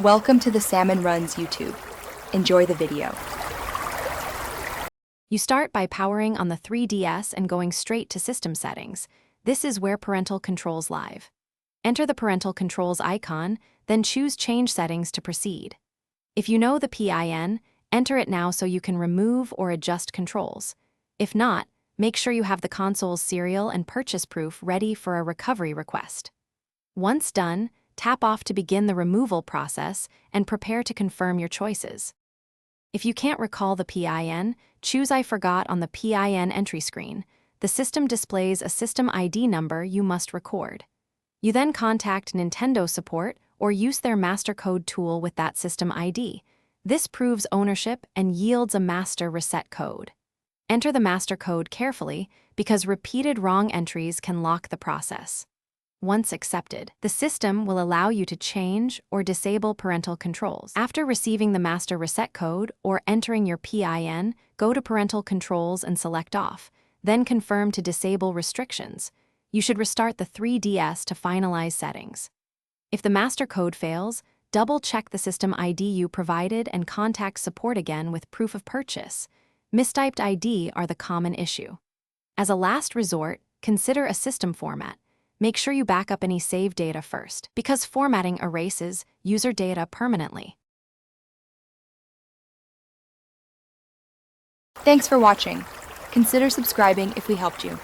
Welcome to the Salmon Runs YouTube. Enjoy the video. You start by powering on the 3DS and going straight to System Settings. This is where Parental Controls live. Enter the Parental Controls icon, then choose Change Settings to proceed. If you know the PIN, enter it now so you can remove or adjust controls. If not, make sure you have the console's serial and purchase proof ready for a recovery request. Once done, tap off to begin the removal process and prepare to confirm your choices. If you can't recall the PIN, choose I forgot on the PIN entry screen. The system displays a system ID number you must record. You then contact Nintendo support or use their master code tool with that system ID. This proves ownership and yields a master reset code. Enter the master code carefully because repeated wrong entries can lock the process. Once accepted, the system will allow you to change or disable parental controls. After receiving the master reset code or entering your PIN, go to Parental Controls and select Off, then confirm to disable restrictions. You should restart the 3DS to finalize settings. If the master code fails, double-check the system ID you provided and contact support again with proof of purchase. Mistyped ID are the common issue. As a last resort, consider a system format. Make sure you back up any saved data first, because formatting erases user data permanently. Thanks for watching. Consider subscribing if we helped you.